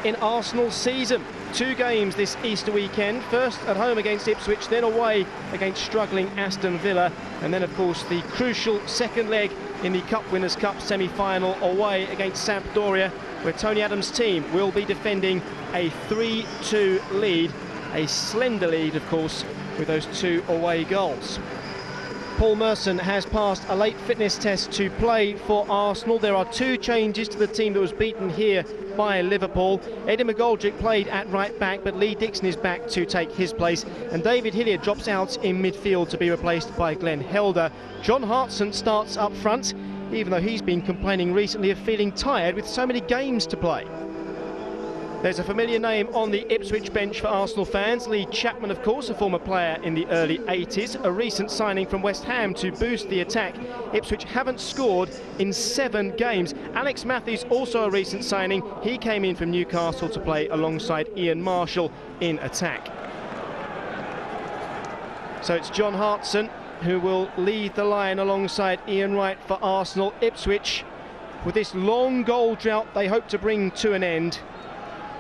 in Arsenal's season. 2 games this Easter weekend, first at home against Ipswich, then away against struggling Aston Villa, and then of course the crucial second leg in the Cup Winners' Cup semi-final away against Sampdoria, where Tony Adams' team will be defending a 3-2 lead, a slender lead of course, with those 2 away goals. Paul Merson has passed a late fitness test to play for Arsenal. There are 2 changes to the team that was beaten here by Liverpool. Eddie McGoldrick played at right back, but Lee Dixon is back to take his place, and David Hilliard drops out in midfield to be replaced by Glenn Helder. John Hartson starts up front, even though he's been complaining recently of feeling tired with so many games to play. There's a familiar name on the Ipswich bench for Arsenal fans. Lee Chapman, of course, a former player in the early 80s, a recent signing from West Ham to boost the attack. Ipswich haven't scored in 7 games. Alex Matthews, also a recent signing. He came in from Newcastle to play alongside Ian Marshall in attack. So it's John Hartson who will lead the line alongside Ian Wright for Arsenal. Ipswich, with this long goal drought they hope to bring to an end,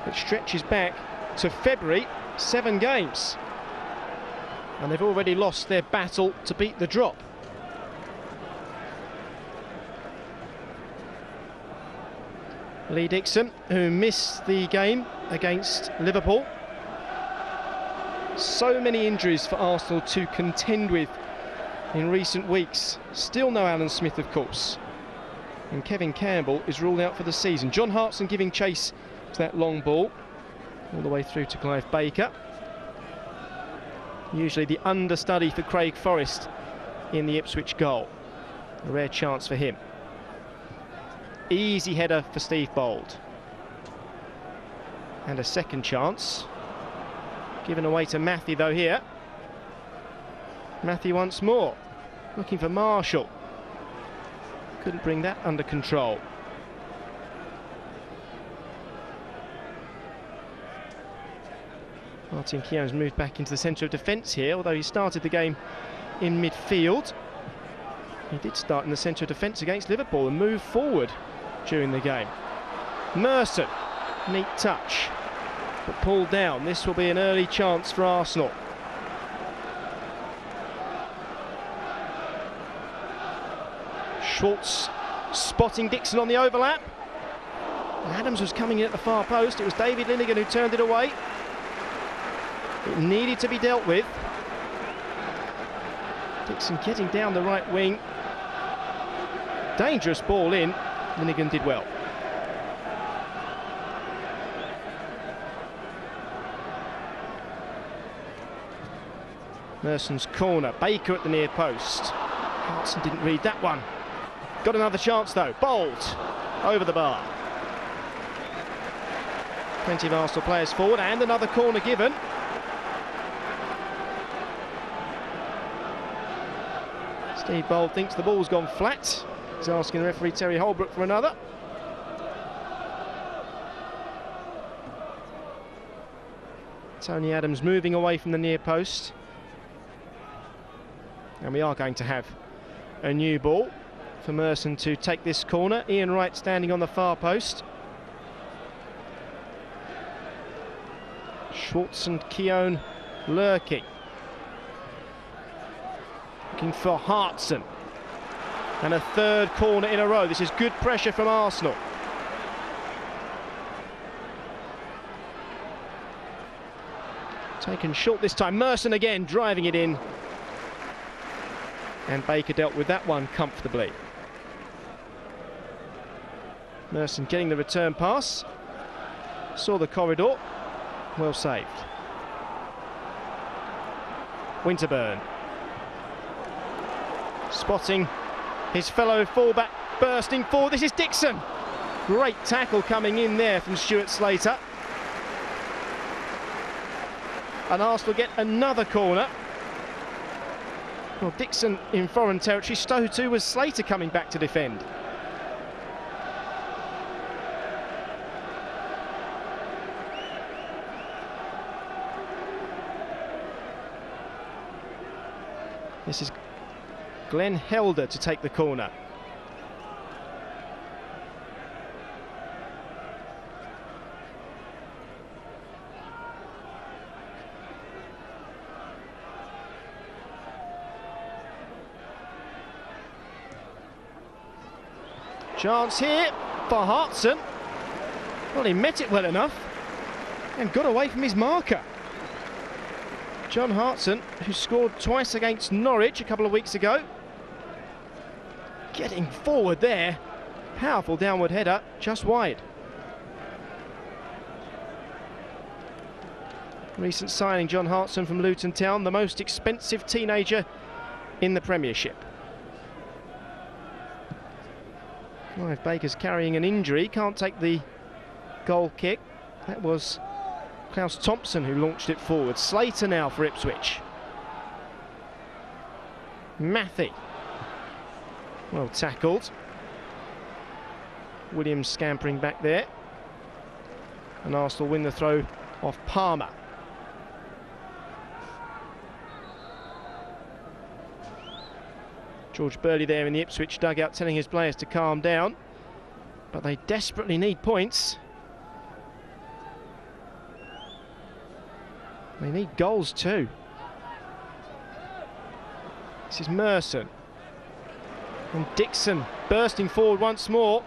it stretches back to February, 7 games. And they've already lost their battle to beat the drop. Lee Dixon, who missed the game against Liverpool. So many injuries for Arsenal to contend with in recent weeks. Still no Alan Smith, of course. And Kevin Campbell is ruled out for the season. John Hartson giving chase to that long ball all the way through to Clive Baker, usually the understudy for Craig Forrest in the Ipswich goal. A rare chance for him. Easy header for Steve Bold, and a second chance given away to Matthew though here. Matthew once more looking for Marshall, couldn't bring that under control. Martin Keown's moved back into the centre of defence here, although he started the game in midfield. He did start in the centre of defence against Liverpool and moved forward during the game. Merson, neat touch, but pulled down. This will be an early chance for Arsenal. Schwartz spotting Dixon on the overlap. Adams was coming in at the far post. It was David Linnigan who turned it away. It needed to be dealt with. Dixon getting down the right wing. Dangerous ball in. Linnigan did well. Merson's corner. Baker at the near post. Hartson didn't read that one. Got another chance though. Bold over the bar. Plenty of Arsenal players forward, and another corner given. Steve Bold thinks the ball's gone flat. He's asking the referee Terry Holbrook for another. Tony Adams moving away from the near post. And we are going to have a new ball for Merson to take this corner. Ian Wright standing on the far post. Schwartz and Keown lurking. Looking for Hartson. And a third corner in a row. This is good pressure from Arsenal. Taken short this time. Merson again driving it in. And Baker dealt with that one comfortably. Merson getting the return pass. Saw the corridor. Well saved. Winterburn. Spotting his fellow fullback, bursting forward. This is Dixon. Great tackle coming in there from Stuart Slater. And Arsenal get another corner. Well, Dixon in foreign territory, so too was Slater coming back to defend. This is Glenn Helder to take the corner. Chance here for Hartson. Well, he met it well enough and got away from his marker. John Hartson, who scored twice against Norwich a couple of weeks ago. Getting forward there. Powerful downward header, just wide. Recent signing, John Hartson from Luton Town, the most expensive teenager in the Premiership. Clive Baker's carrying an injury, can't take the goal kick. That was Klaus Thompson who launched it forward. Slater now for Ipswich. Matthew. Well tackled. Williams scampering back there. And Arsenal win the throw off Palmer. George Burley there in the Ipswich dugout telling his players to calm down. But they desperately need points. They need goals too. This is Merson. And Dixon bursting forward once more.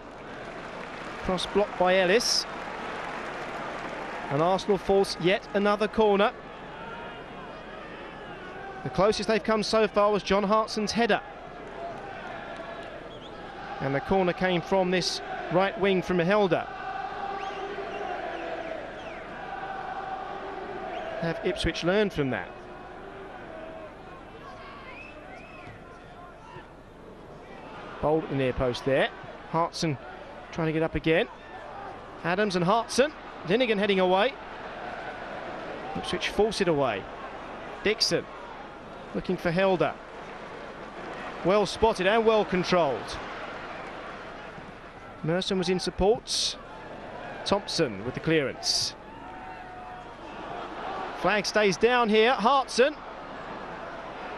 Cross blocked by Ellis. And Arsenal force yet another corner. The closest they've come so far was John Hartson's header. And the corner came from this right wing from Helder. Have Ipswich learned from that? Bold at the near post there. Hartson trying to get up again. Adams and Hartson. Linnigan heading away. Ipswich force it away. Dixon looking for Helder. Well spotted and well controlled. Merson was in supports. Thompson with the clearance. Flag stays down here. Hartson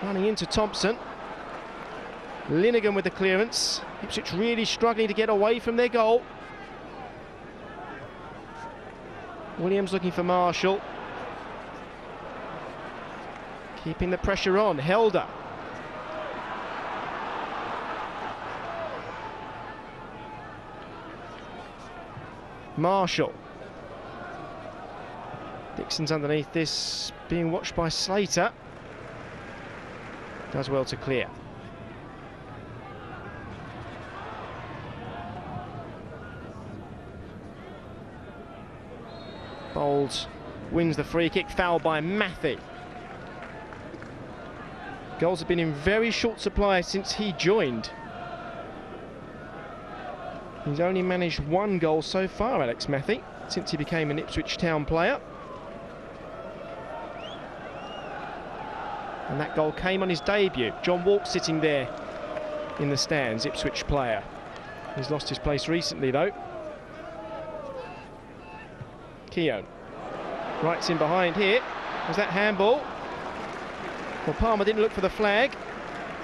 running into Thompson. Linnigan with the clearance. Ipswich really struggling to get away from their goal. Williams looking for Marshall. Keeping the pressure on. Helder. Marshall. Dixon's underneath this, being watched by Slater. Does well to clear. Bowles wins the free kick, foul by Matthew. Goals have been in very short supply since he joined. He's only managed one goal so far, Alex Matthew, since he became an Ipswich Town player. And that goal came on his debut. John Walk sitting there in the stands, Ipswich player. He's lost his place recently though. Keown. Wrights in behind here. Was that handball? Well, Palmer didn't look for the flag.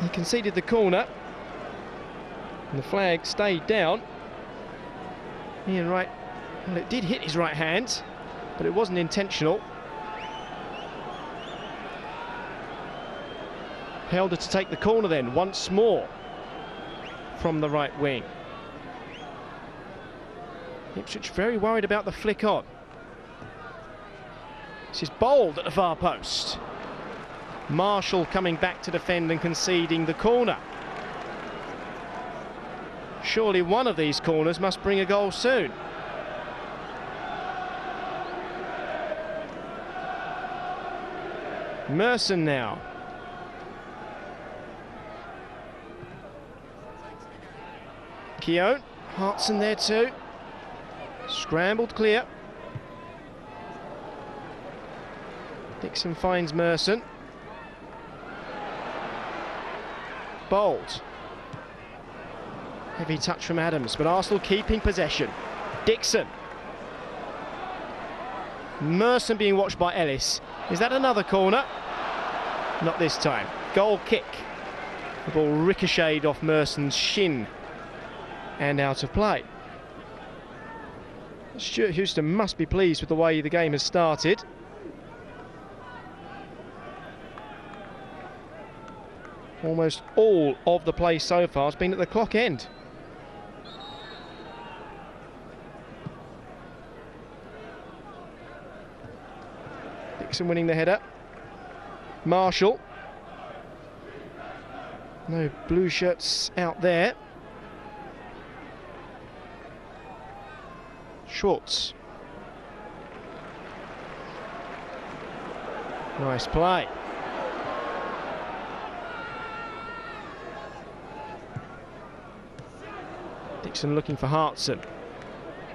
He conceded the corner. And the flag stayed down. Ian Wright, well, it did hit his right hand, but it wasn't intentional. Helder to take the corner then, once more, from the right wing. Ipswich very worried about the flick on. This is Bold at the far post. Marshall coming back to defend and conceding the corner. Surely one of these corners must bring a goal soon. Merson now. Keown, Hartson there too. Scrambled clear. Dixon finds Merson. Bold. Heavy touch from Adams, but Arsenal keeping possession. Dixon. Merson being watched by Ellis. Is that another corner? Not this time. Goal kick. The ball ricocheted off Merson's shin and out of play. Stuart Houston must be pleased with the way the game has started. Almost all of the play so far has been at the clock end. Dixon winning the header. Marshall. No blue shirts out there. Schwartz. Nice play. Dixon looking for Hartson.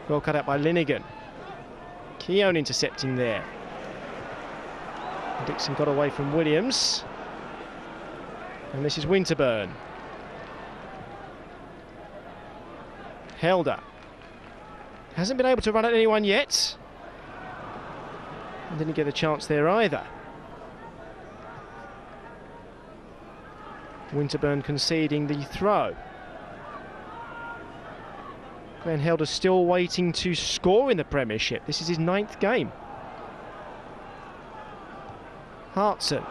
Well cut out by Linnigan. Keown intercepting there. Dixon got away from Williams. And this is Winterburn. Helder. Hasn't been able to run at anyone yet. And didn't get a chance there either. Winterburn conceding the throw. Glenn Helder still waiting to score in the Premiership. This is his 9th game. Hartson.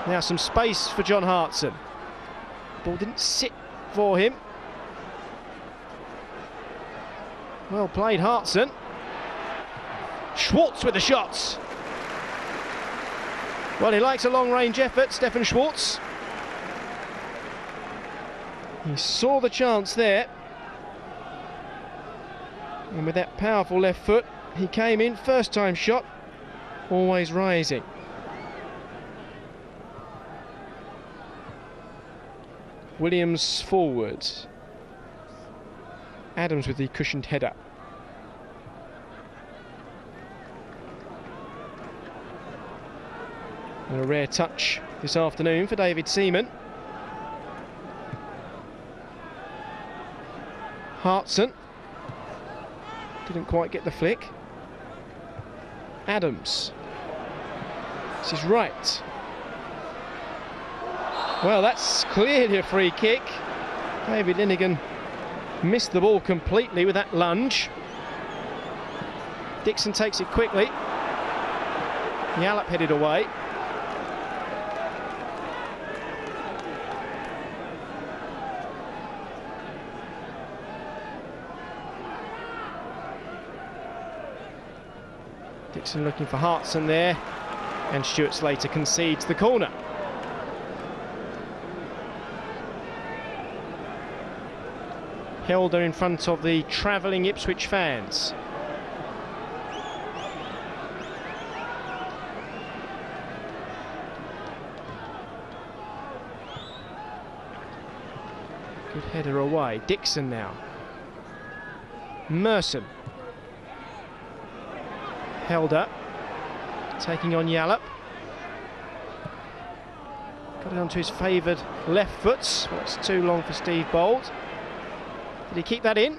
Now some space for John Hartson. Ball didn't sit for him. Well played, Hartson. Schwartz with the shots. Well, he likes a long-range effort, Stefan Schwartz. He saw the chance there. And with that powerful left foot, he came in, first time shot, always rising. Williams forward. Adams with the cushioned header. And a rare touch this afternoon for David Seaman. Hartson. Didn't quite get the flick. Adams. This is right. Well, that's clearly a free kick. David Linnigan missed the ball completely with that lunge. Dixon takes it quickly. Yallop headed away. Dixon looking for Hartson there, and Stuart Slater concedes the corner. Helder in front of the travelling Ipswich fans. Good header away. Dixon now. Merson. Helder taking on Yallop. Got it onto his favoured left foot. Well, it's too long for Steve Bold. Did he keep that in?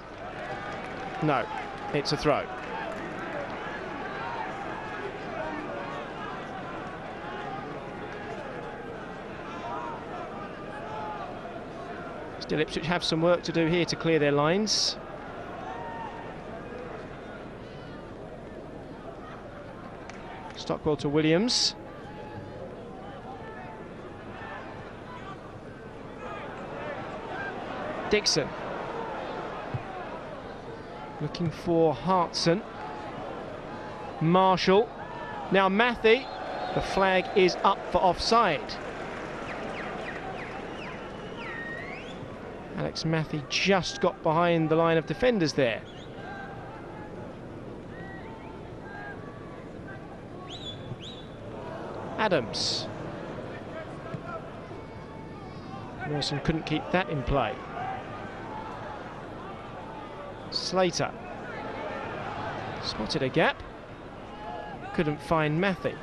No, it's a throw. Still, Ipswich have some work to do here to clear their lines. Stockwell to Williams. Dixon. Looking for Hartson. Marshall. Now Matthew. The flag is up for offside. Alex Matthew just got behind the line of defenders there. Adams. Wilson couldn't keep that in play. Slater. Spotted a gap. Couldn't find Matthew.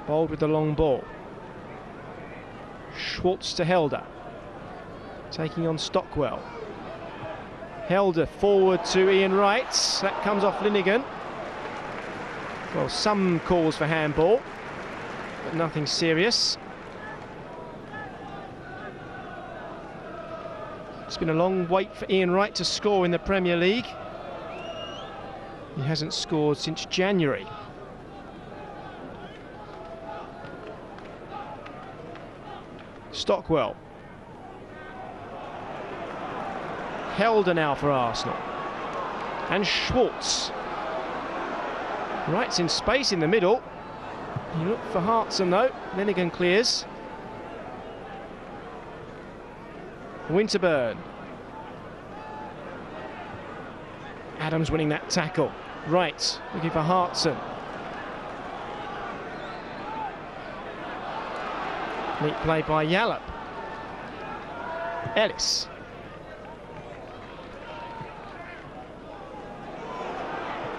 Bold with the long ball. Schwartz to Helder. Taking on Stockwell. Helder forward to Ian Wright. That comes off Linnigan. Well, some calls for handball, but nothing serious. It's been a long wait for Ian Wright to score in the Premier League. He hasn't scored since January. Stockwell. Helder now for Arsenal. And Schwartz. Wright's in space in the middle. You look for Hartson though. Linnigan clears. Winterburn. Adams winning that tackle. Wright looking for Hartson. Neat play by Yallop. Ellis.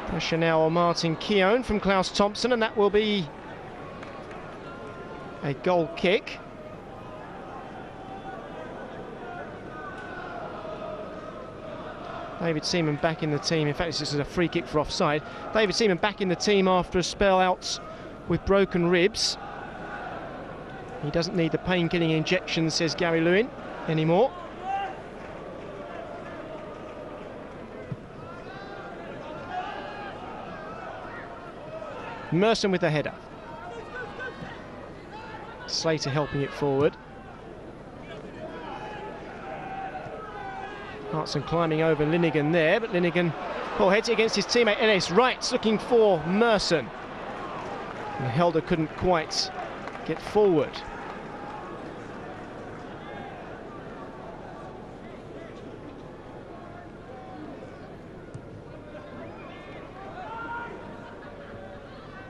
Pressure now on Martin Keown from Klaus Thompson, and that will be a goal kick. David Seaman back in the team. In fact, this is a free kick for offside. David Seaman back in the team after a spell out with broken ribs. He doesn't need the pain-killing injection, says Gary Lewin, anymore. Merson with the header. Slater helping it forward. Hartson climbing over Linnigan there, but Linnigan heads it against his teammate Ellis. Wright's looking for Merson. And Helder couldn't quite get forward.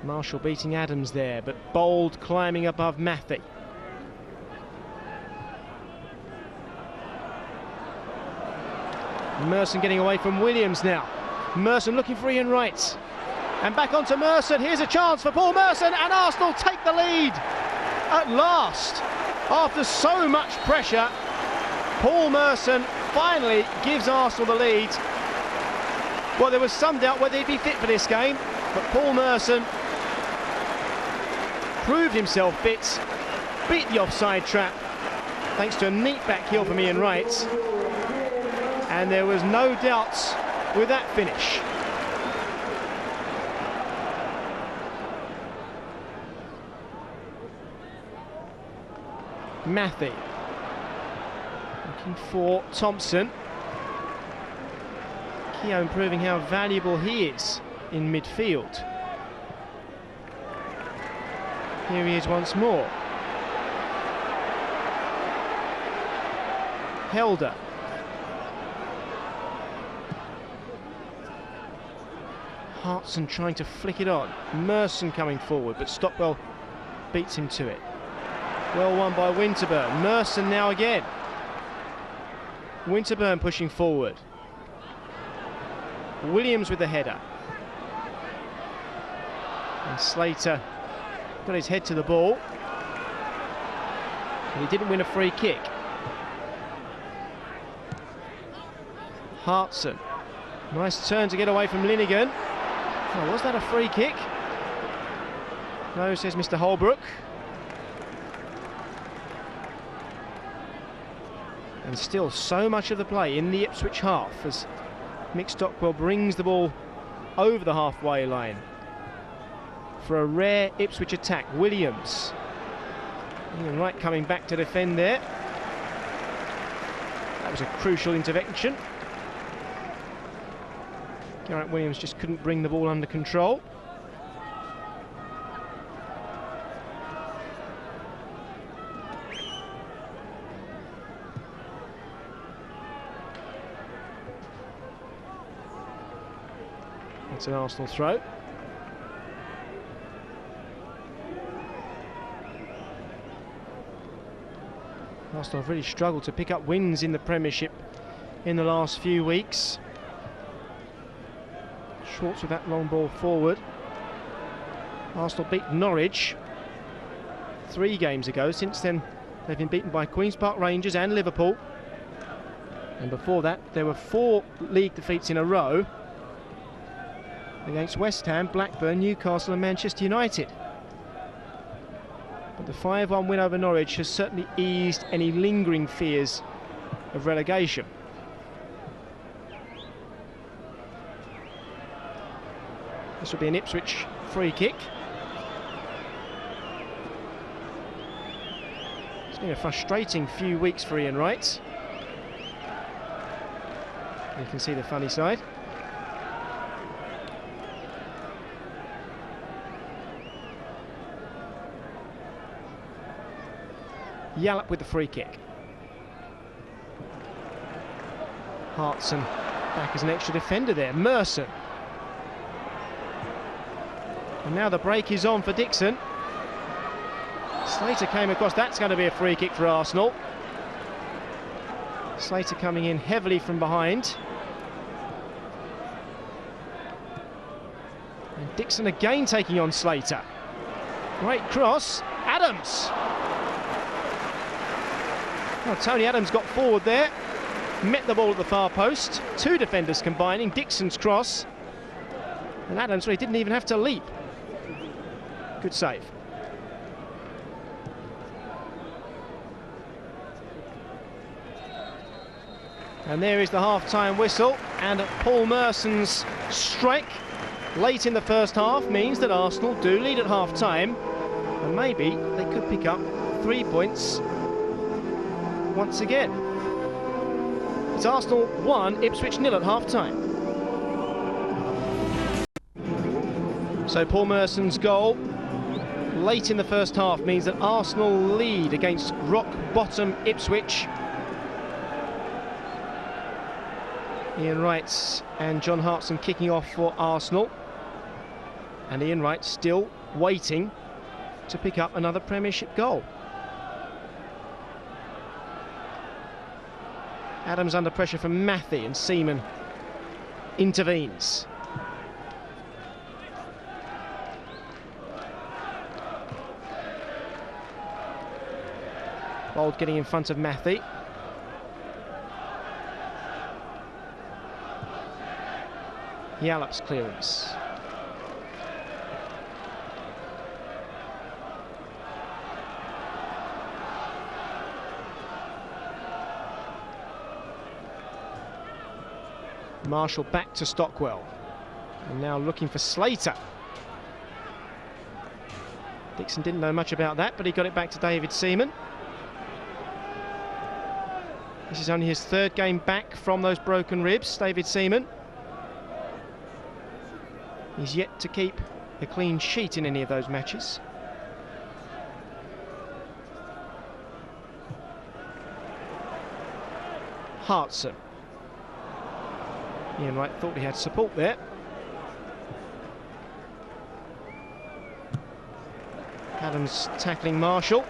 Marshall beating Adams there, but Bold climbing above Matthey. Merson getting away from Williams now. Merson looking for Ian Wright. And back onto Merson. Here's a chance for Paul Merson, and Arsenal take the lead at last. After so much pressure, Paul Merson finally gives Arsenal the lead. Well, there was some doubt whether he'd be fit for this game, but Paul Merson proved himself fit, beat the offside trap thanks to a neat back heel from Ian Wright, and there was no doubts with that finish. Matthey looking for Thompson. Keown proving how valuable he is in midfield. Here he is once more. Helder. Hartson trying to flick it on. Merson coming forward, but Stockwell beats him to it. Well won by Winterburn. Merson now again. Winterburn pushing forward. Williams with the header. And Slater got his head to the ball. And he didn't win a free kick. Hartson. Nice turn to get away from Linnigan. Oh, was that a free kick? No, says Mr. Holbrook. And still so much of the play in the Ipswich half as Mick Stockwell brings the ball over the halfway line for a rare Ipswich attack. Williams. Ian Wright coming back to defend there. That was a crucial intervention. Garrett Williams just couldn't bring the ball under control. It's an Arsenal throw. Arsenal have really struggled to pick up wins in the Premiership in the last few weeks. Schwartz with that long ball forward. Arsenal beat Norwich 3 games ago. Since then, they've been beaten by Queen's Park Rangers and Liverpool. And before that, there were 4 league defeats in a row against West Ham, Blackburn, Newcastle and Manchester United. But the 5-1 win over Norwich has certainly eased any lingering fears of relegation. This will be an Ipswich free kick. It's been a frustrating few weeks for Ian Wright. You can see the funny side. Yallop with the free kick. Hartson back as an extra defender there. Merson. And now the break is on for Dixon. Slater came across. That's going to be a free kick for Arsenal. Slater coming in heavily from behind. And Dixon again taking on Slater. Great cross. Adams. Well, Tony Adams got forward there. Met the ball at the far post. Two defenders combining. Dixon's cross. And Adams, well, he didn't even have to leap. Good save. And there is the half-time whistle, and Paul Merson's strike late in the first half means that Arsenal do lead at half-time, and maybe they could pick up 3 points once again. It's Arsenal 1, Ipswich 0 at half-time. So Paul Merson's goal late in the first half means that Arsenal lead against rock-bottom Ipswich. Ian Wright and John Hartson kicking off for Arsenal, and Ian Wright still waiting to pick up another Premiership goal. Adams under pressure from Matthew, and Seaman intervenes. Bold getting in front of Matthew. Yallop's clearance. Marshall back to Stockwell. And now looking for Slater. Dixon didn't know much about that, but he got it back to David Seaman. This is only his third game back from those broken ribs, David Seaman. He's yet to keep a clean sheet in any of those matches. Hartson. Ian Wright thought he had support there. Adams tackling Marshall.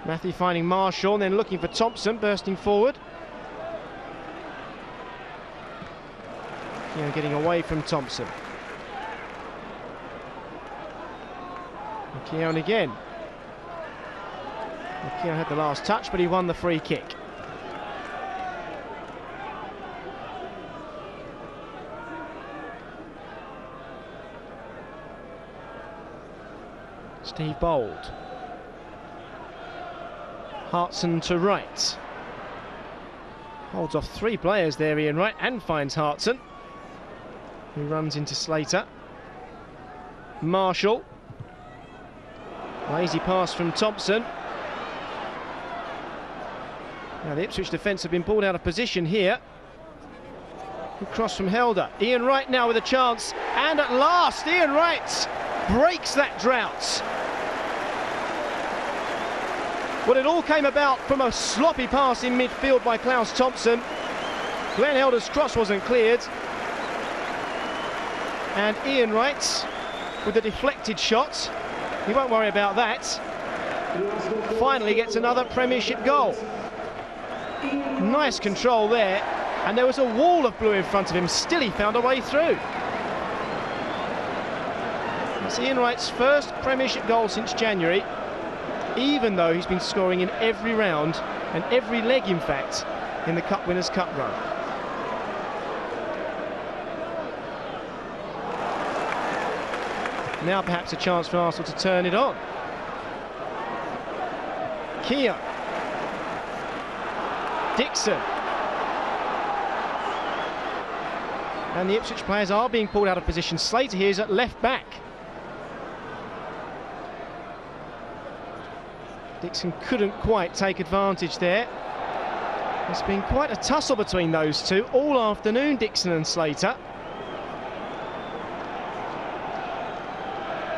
Matthew finding Marshall and then looking for Thompson, bursting forward. Getting away from Thompson. McKeown again. McKeown had the last touch, but he won the free kick. Steve Bold. Hartson to Wright. Holds off three players there, Ian Wright, and finds Hartson, who runs into Slater. Marshall. Lazy pass from Thompson. Now the Ipswich defence have been pulled out of position here. Good cross from Helder. Ian Wright now with a chance, and at last Ian Wright breaks that drought. Well, it all came about from a sloppy pass in midfield by Klaus Thompson. Glenn Helder's cross wasn't cleared, and Ian Wright with a deflected shot, he won't worry about that, finally gets another Premiership goal. Nice control there, and there was a wall of blue in front of him, still he found a way through. It's Ian Wright's first Premiership goal since January, even though he's been scoring in every round and every leg, in fact, in the Cup Winners' Cup run. Now perhaps a chance for Arsenal to turn it on. Keogh Dixon. And the Ipswich players are being pulled out of position. Slater here is at left back. Dixon couldn't quite take advantage there. It's been quite a tussle between those two all afternoon, Dixon and Slater.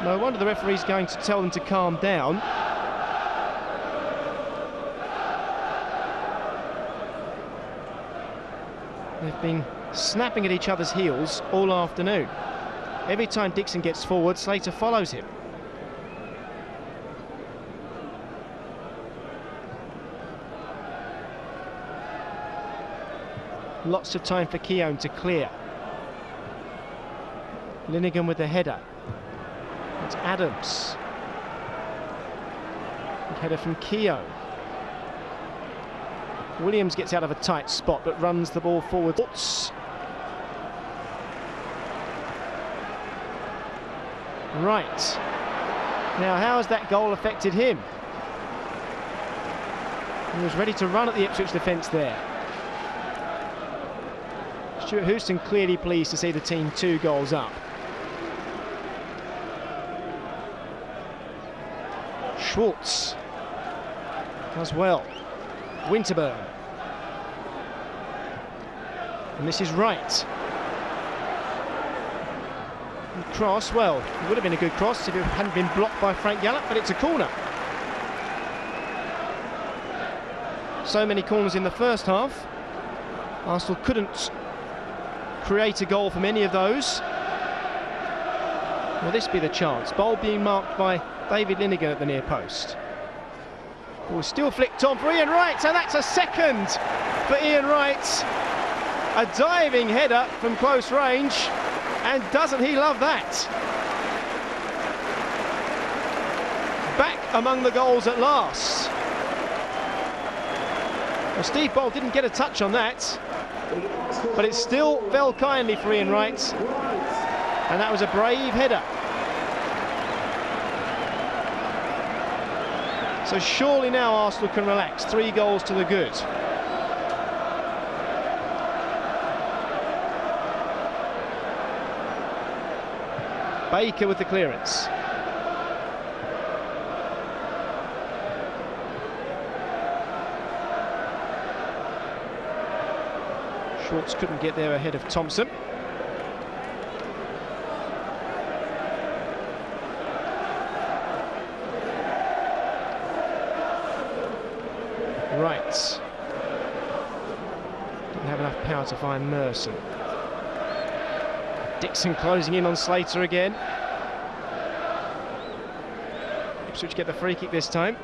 No wonder the referee's going to tell them to calm down. They've been snapping at each other's heels all afternoon. Every time Dixon gets forward, Slater follows him. Lots of time for Keown to clear. Linnigan with the header. It's Adams. Big header from Keown. Williams gets out of a tight spot but runs the ball forward. Right. Now, how has that goal affected him? He was ready to run at the Ipswich defence there. Stuart Houston clearly pleased to see the team 2 goals up. Schwartz does well. Winterburn. And this is Wright. And cross, well, it would have been a good cross if it hadn't been blocked by Frank Yallop, but it's a corner. So many corners in the first half. Arsenal couldn't create a goal from any of those. Will this be the chance? Ball being marked by David Linnigan at the near post. Ball still flicked on for Ian Wright, so that's a second for Ian Wright. A diving header from close range, and doesn't he love that? Back among the goals at last. Well, Steve Bold didn't get a touch on that, but it still fell kindly for Ian Wright, and that was a brave header. So surely now Arsenal can relax. 3 goals to the good. Baker with the clearance. Schwartz couldn't get there ahead of Thompson. Right. Didn't have enough power to find Merson. Dixon closing in on Slater again. Ipswich get the free kick this time.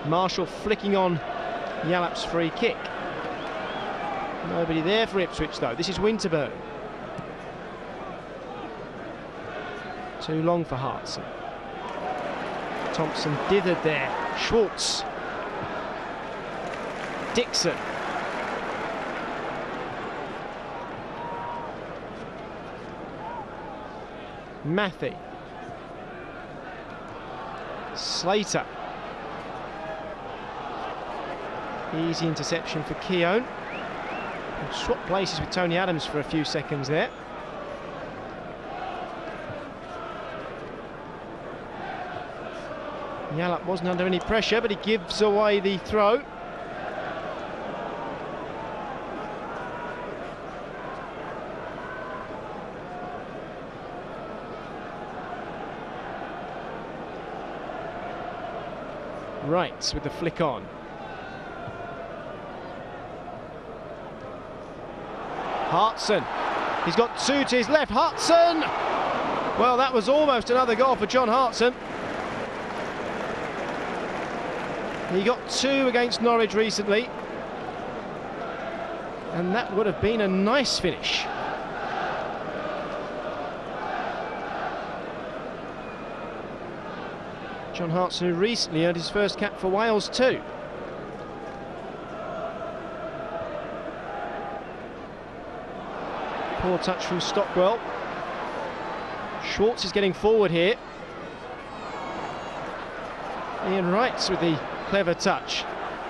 Marshall flicking on Yallop's free kick. Nobody there for Ipswich though. This is Winterburn. Too long for Hartson. Thompson dithered there. Schwartz. Dixon. Matthew. Slater. Easy interception for Keown. Swap places with Tony Adams for a few seconds there. Yallop wasn't under any pressure, but he gives away the throw. Right, with the flick on. Hartson, he's got 2 to his left. Hartson! Well, that was almost another goal for John Hartson. He got 2 against Norwich recently, and that would have been a nice finish. John Hartson, who recently earned his first cap for Wales too. Poor touch from Stockwell. Schwartz is getting forward here. Ian Wright with the clever touch.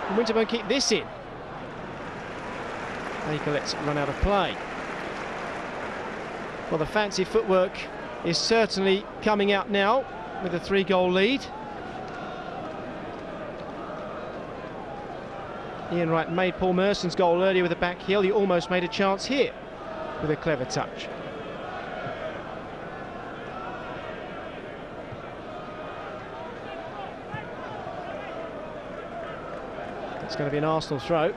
And Winterburn keep this in. Baker lets it run out of play. Well, the fancy footwork is certainly coming out now with a 3-goal lead. Ian Wright made Paul Merson's goal earlier with a back heel. He almost made a chance here with a clever touch. It's going to be an Arsenal throw.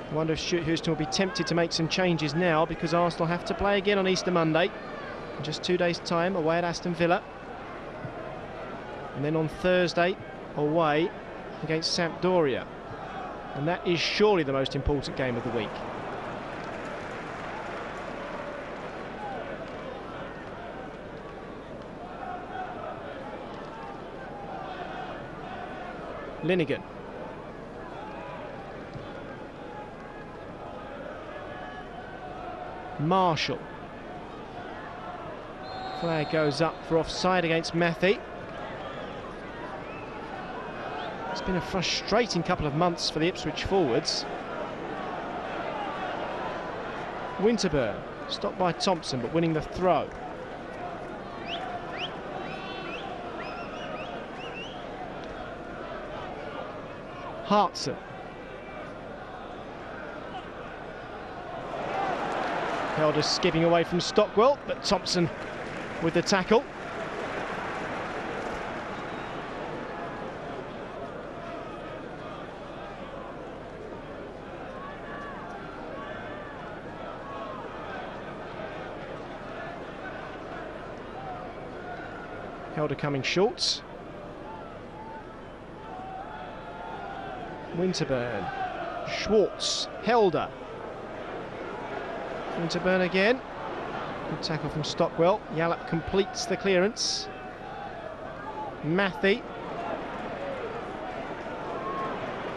I wonder if Stuart Houston will be tempted to make some changes now, because Arsenal have to play again on Easter Monday in just 2 days' time, away at Aston Villa, and then on Thursday away against Sampdoria, and that is surely the most important game of the week. Linnigan. Marshall. Flag goes up for offside against Matthew. It's been a frustrating couple of months for the Ipswich forwards. Winterburn, stopped by Thompson, but winning the throw. Hartson. Helder skipping away from Stockwell, but Thompson with the tackle. Helder coming short. Winterburn, Schwartz, Helder. Winterburn again. Good tackle from Stockwell. Yallop completes the clearance. Matthew.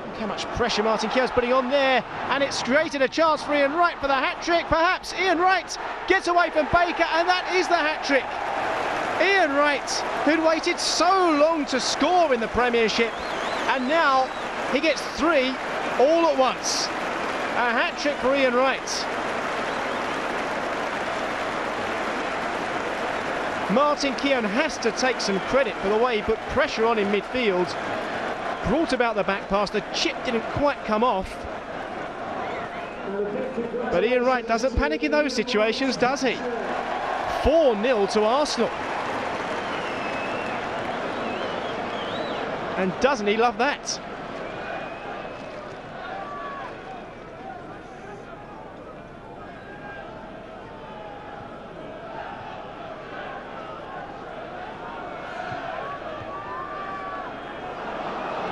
Look how much pressure Martin Keogh's putting on there, and it's created a chance for Ian Wright for the hat-trick. Perhaps Ian Wright gets away from Baker, and that is the hat-trick. Ian Wright, who'd waited so long to score in the Premiership, and now he gets 3 all at once. A hat-trick for Ian Wright. Martin Keough has to take some credit for the way he put pressure on in midfield. Brought about the back pass, the chip didn't quite come off. But Ian Wright doesn't panic in those situations, does he? 4-0 to Arsenal. And doesn't he love that?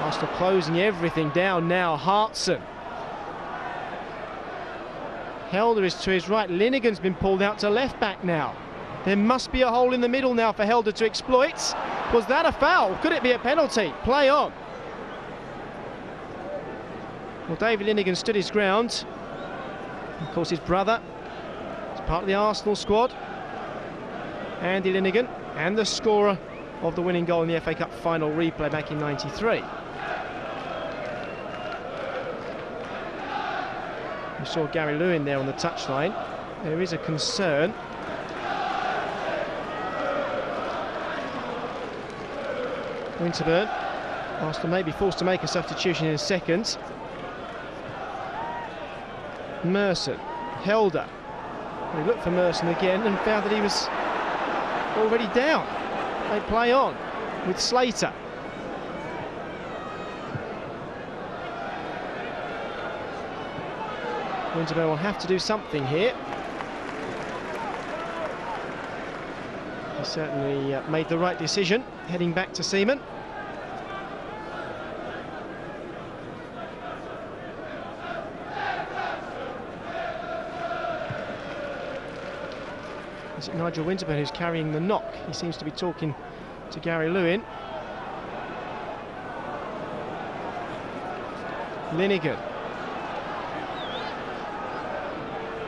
Arsenal closing everything down now. Hartson. Helder is to his right. Linnigan's been pulled out to left back now. There must be a hole in the middle now for Helder to exploit. Was that a foul? Could it be a penalty? Play on. Well, David Linnigan stood his ground. Of course, his brother is part of the Arsenal squad. Andy Linnigan, and the scorer of the winning goal in the FA Cup final replay back in '93. We saw Gary Lewin there on the touchline. There is a concern. Winterburn. Arsenal may be forced to make a substitution in a second. Merson. Helder. We looked for Merson again and found that he was already down. They play on with Slater. Winterburn will have to do something here. He certainly made the right decision, heading back to Seaman. Is it Nigel Winterburn who's carrying the knock? He seems to be talking to Gary Lewin. Linnigan.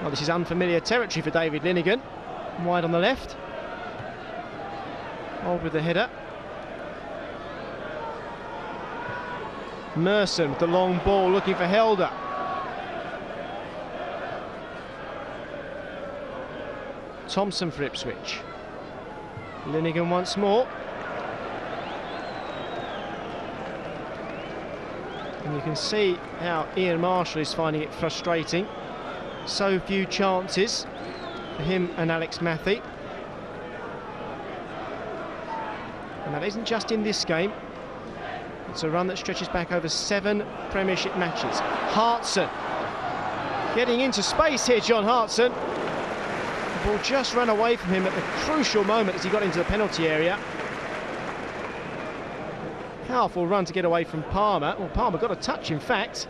Well, this is unfamiliar territory for David Linnigan. Wide on the left. Old with the header. Merson with the long ball looking for Helder. Thompson for Ipswich. Linnigan once more. And you can see how Ian Marshall is finding it frustrating. So few chances for him and Alex Matthey. And that isn't just in this game. It's a run that stretches back over 7 Premiership matches. Hartson getting into space here, John Hartson. The ball just ran away from him at the crucial moment as he got into the penalty area. Powerful run to get away from Palmer. Well, Palmer got a touch, in fact,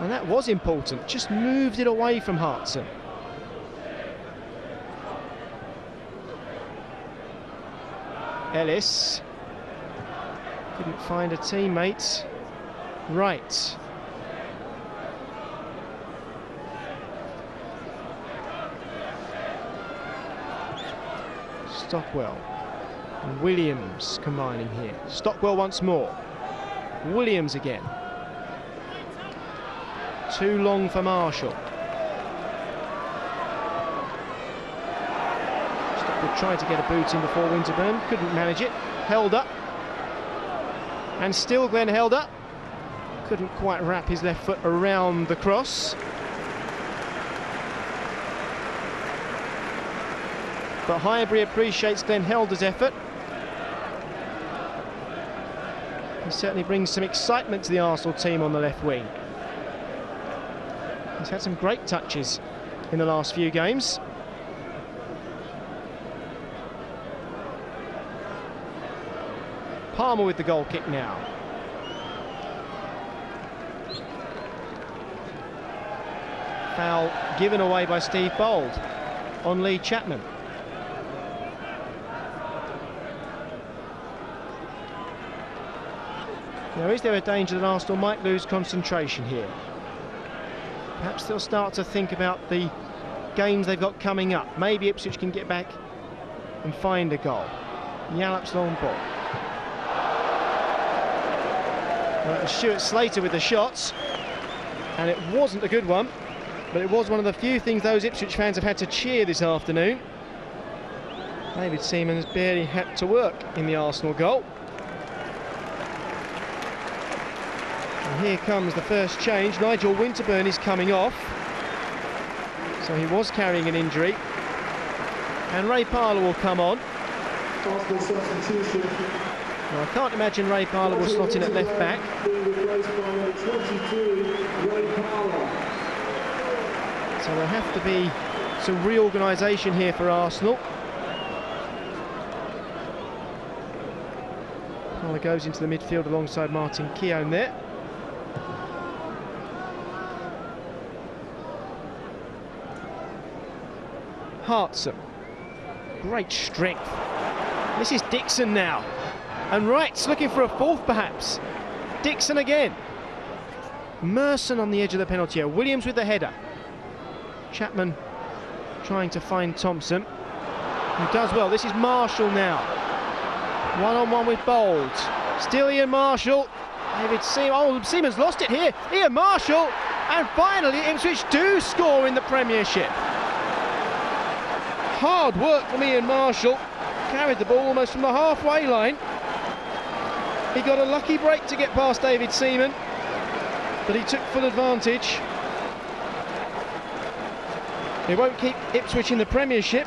and that was important. Just moved it away from Hartson. Ellis couldn't find a teammate. Right. Stockwell and Williams combining here. Stockwell once more. Williams again. Too long for Marshall. Stockwell tried to get a boot in before Winterburn, couldn't manage it. Helder. And still Glenn Helder couldn't quite wrap his left foot around the cross. But Highbury appreciates Glenn Helder's effort. He certainly brings some excitement to the Arsenal team on the left wing. He's had some great touches in the last few games. Palmer with the goal kick now. Foul given away by Steve Bold on Lee Chapman. Now, is there a danger that Arsenal might lose concentration here? Perhaps they'll start to think about the games they've got coming up. Maybe Ipswich can get back and find a goal. Yallop's long ball. Well, it was Stuart Slater with the shots, and it wasn't a good one, but it was one of the few things those Ipswich fans have had to cheer this afternoon. David Seaman has barely had to work in the Arsenal goal. And here comes the first change. Nigel Winterburn is coming off, so he was carrying an injury, and Ray Parlour will come on. Well, I can't imagine Ray Parlour will slot in at left back. So there'll have to be some reorganisation here for Arsenal. Parlour goes into the midfield alongside Martin Keown there. Hartson, great strength. This is Dixon now, and Wright's looking for a fourth perhaps. Dixon again. Merson on the edge of the penalty area. Williams with the header. Chapman trying to find Thompson, who does well. This is Marshall now. One-on-one with Bold. Still Ian Marshall. David Seaman. Oh, Seaman's lost it here. Ian Marshall, and finally Ipswich do score in the Premiership. Hard work from Ian Marshall. Carried the ball almost from the halfway line. He got a lucky break to get past David Seaman, but he took full advantage. It won't keep Ipswich in the Premiership,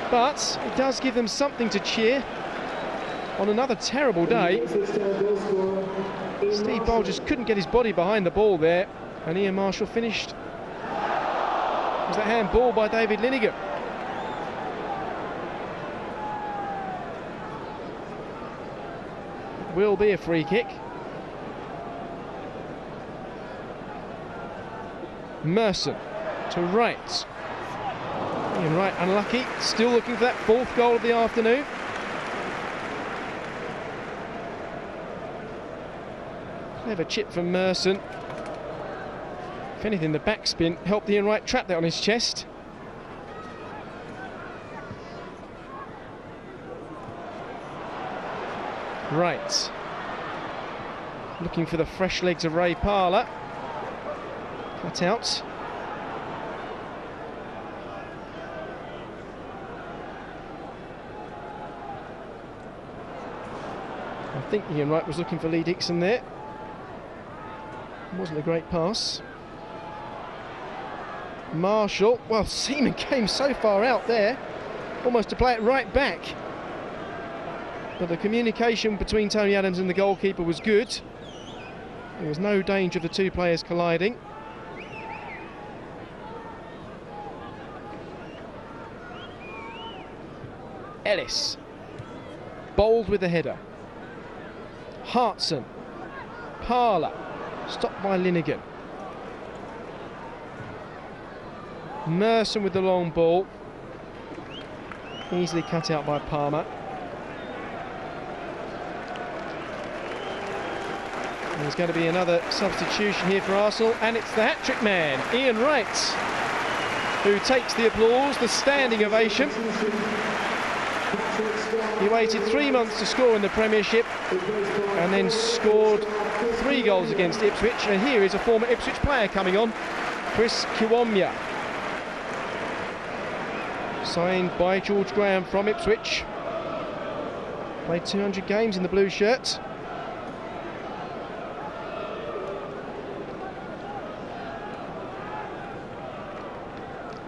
but it does give them something to cheer on another terrible day. Steve Bold just couldn't get his body behind the ball there, and Ian Marshall finished. It was that handball by David Linnigan. Will be a free kick. Merson to Wright. Ian Wright unlucky, still looking for that fourth goal of the afternoon. Clever chip from Merson. If anything, the backspin helped Ian Wright trap that on his chest. Right. Looking for the fresh legs of Ray Parlour. Cut out. I think Ian Wright was looking for Lee Dixon there. Wasn't a great pass. Marshall, well, Seaman came so far out there, almost to play it right back. But the communication between Tony Adams and the goalkeeper was good. There was no danger of the two players colliding. Ellis, bold with the header. Hartson, Parlour, stopped by Linnigan. Merson with the long ball, easily cut out by Palmer. There's going to be another substitution here for Arsenal, and it's the hat-trick man, Ian Wright, who takes the applause, the standing ovation. He waited 3 months to score in the Premiership and then scored 3 goals against Ipswich. And here is a former Ipswich player coming on, Chris Kiwomya. Signed by George Graham from Ipswich. Played 200 games in the blue shirt.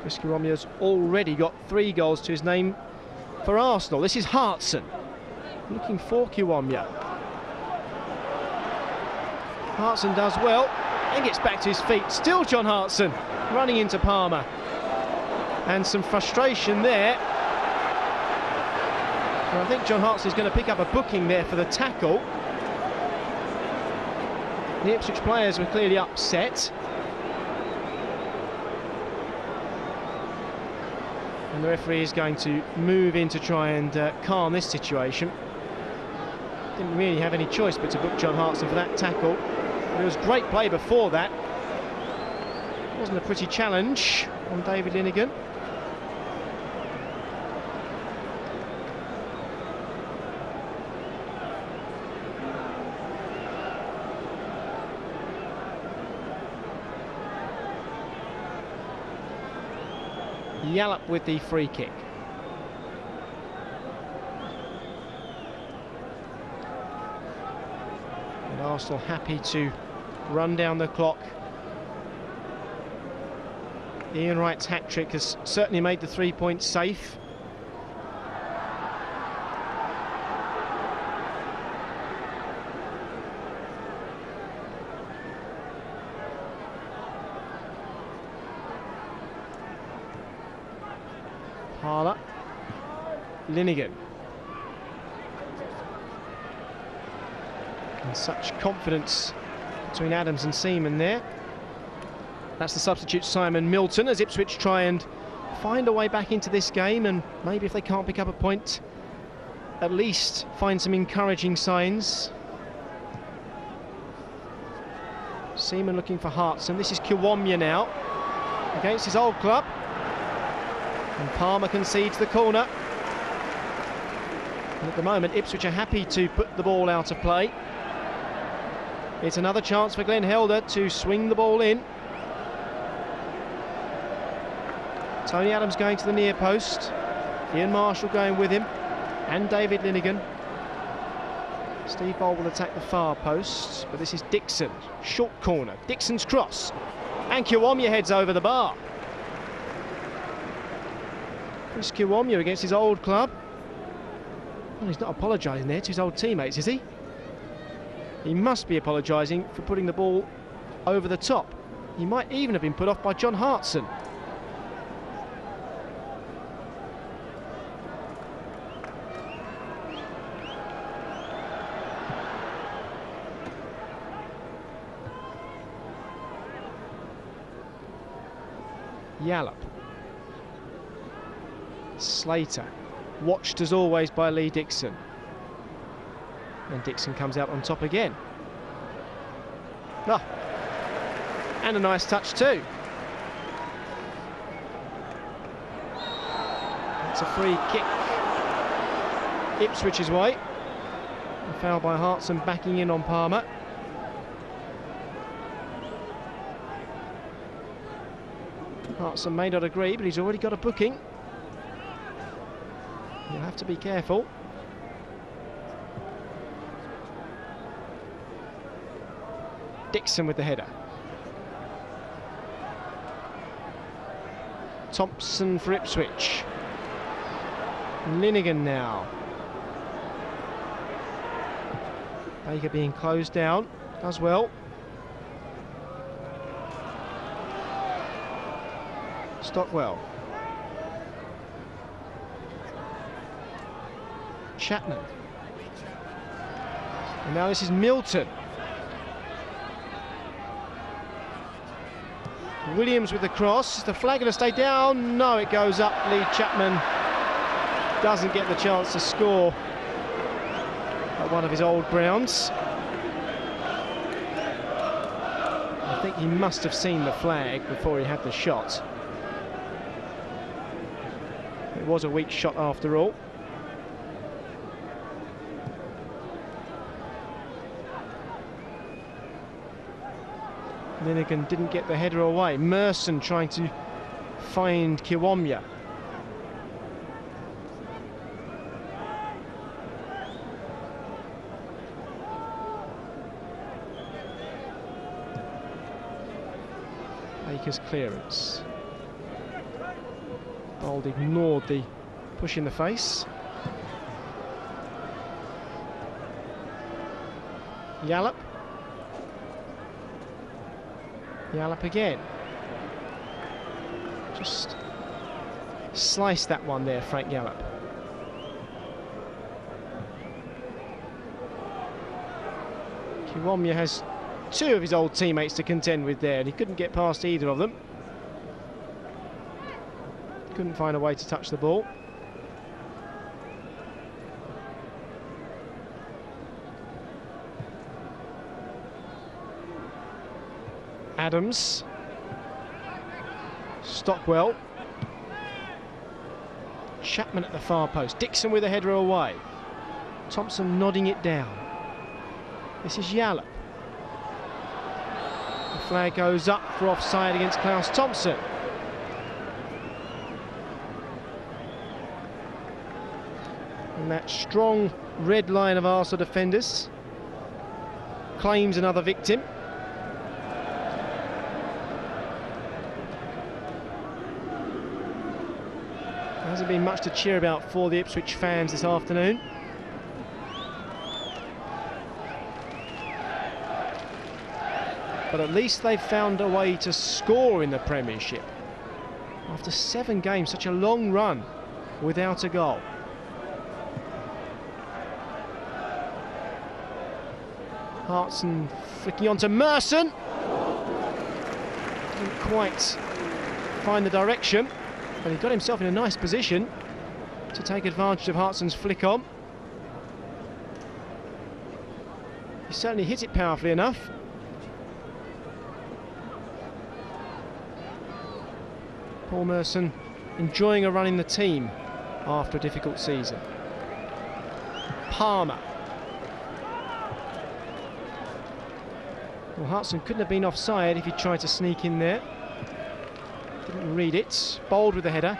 Chris Kiwomya's already got 3 goals to his name for Arsenal. This is Hartson looking for Kiwomya. Hartson does well and gets back to his feet. Still John Hartson running into Palmer, and some frustration there. And I think John Hartson is going to pick up a booking there for the tackle. The Ipswich players were clearly upset. And the referee is going to move in to try and calm this situation. Didn't really have any choice but to book John Hartson for that tackle. But it was great play before that. Wasn't a pretty challenge on David Linnigan. Yallop with the free kick. And Arsenal happy to run down the clock. Ian Wright's hat-trick has certainly made the 3 points safe. Parlour, Linnigan. And such confidence between Adams and Seaman there. That's the substitute Simon Milton, as Ipswich try and find a way back into this game, and maybe if they can't pick up a point, at least find some encouraging signs. Seaman looking for Hartson. This is Kiwomya now against his old club. And Palmer concedes the corner. And at the moment, Ipswich are happy to put the ball out of play. It's another chance for Glenn Helder to swing the ball in. Tony Adams going to the near post. Ian Marshall going with him. And David Linnigan. Steve Bold will attack the far post. But this is Dixon. Short corner. Dixon's cross. And Kiwomya heads over the bar. Chris Kiwomya against his old club. Well, he's not apologising there to his old teammates, is he? He must be apologising for putting the ball over the top. He might even have been put off by John Hartson. Yallop. Slater, watched as always by Lee Dixon. And Dixon comes out on top again. Oh. And a nice touch too. It's a free kick Ipswich's way. A foul by Hartson backing in on Palmer. Hartson may not agree, but he's already got a booking. You'll have to be careful. Dixon with the header. Thompson for Ipswich. Linnigan now. Baker being closed down. Does well. Stockwell. Chapman. And now this is Milton. Williams with the cross. Is the flag going to stay down? No, it goes up. Lee Chapman doesn't get the chance to score at one of his old grounds. I think he must have seen the flag before he had the shot. It was a weak shot after all. Linnigan didn't get the header away. Merson trying to find Kiwomya. Baker's clearance. Bold ignored the push in the face. Yallop. Yallop again. Just sliced that one there, Frank Yallop. Kiwomya has two of his old teammates to contend with there, and he couldn't get past either of them. Couldn't find a way to touch the ball. Adams. Stockwell. Chapman at the far post. Dixon with a header away. Thompson nodding it down. This is Yallop. The flag goes up for offside against Klaus Thompson. And that strong red line of Arsenal defenders claims another victim. There hasn't been much to cheer about for the Ipswich fans this afternoon. But at least they've found a way to score in the Premiership. After 7 games, such a long run without a goal. Hartson flicking on to Merson. Didn't quite find the direction, but he got himself in a nice position to take advantage of Hartson's flick on. He certainly hit it powerfully enough. Paul Merson enjoying a run in the team after a difficult season. Palmer. Well, Hartson couldn't have been offside if he tried to sneak in there. Didn't read it. Bold with the header.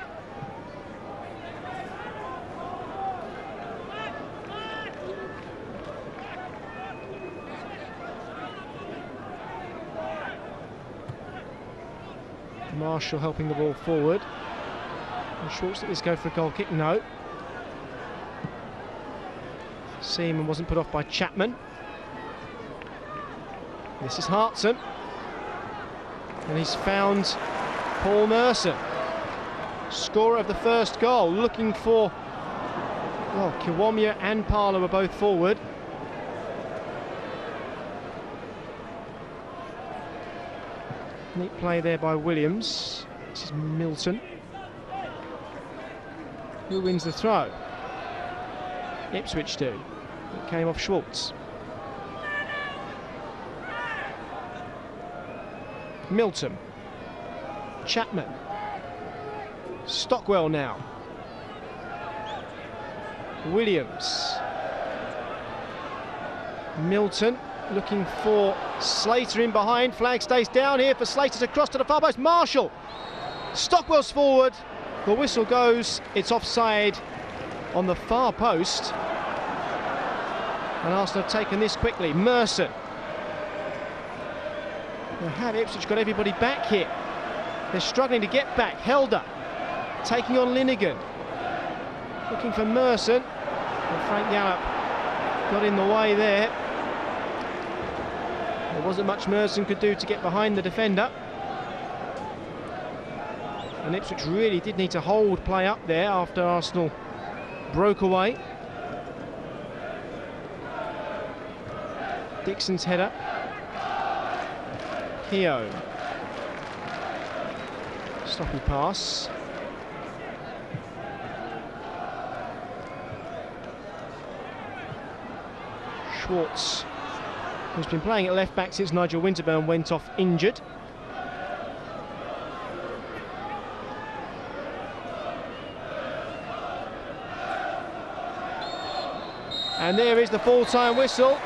Marshall helping the ball forward. And Schwartz let this go for a goal kick. No. Seaman wasn't put off by Chapman. This is Hartson. And he's found Paul Merson, scorer of the first goal, looking for... Well, Kiwomya and Parlour were both forward. Neat play there by Williams. This is Milton. Who wins the throw? Ipswich do. It came off Schwartz. Milton. Chapman. Stockwell now. Williams. Milton looking for Slater in behind. Flag stays down here for Slater to cross to the far post. Marshall. Stockwell's forward. The whistle goes. It's offside on the far post. And Arsenal have taken this quickly. Merson. Had Ipswich got everybody back here? They're struggling to get back. Helder taking on Linnigan. Looking for Merson. And Frank Yallop got in the way there. There wasn't much Merson could do to get behind the defender. And Ipswich really did need to hold play up there after Arsenal broke away. Dixon's header. Keogh. Sloppy pass. Schwartz, who's been playing at left back since Nigel Winterburn went off injured. And there is the full-time whistle.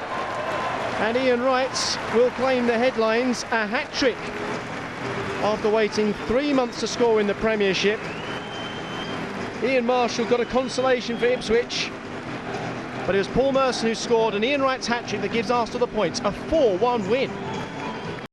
And Ian Wright will claim the headlines, a hat-trick after waiting 3 months to score in the Premiership. Ian Marshall got a consolation for Ipswich, but it was Paul Merson who scored, and Ian Wright's hat-trick that gives Arsenal the points, a 4-1 win.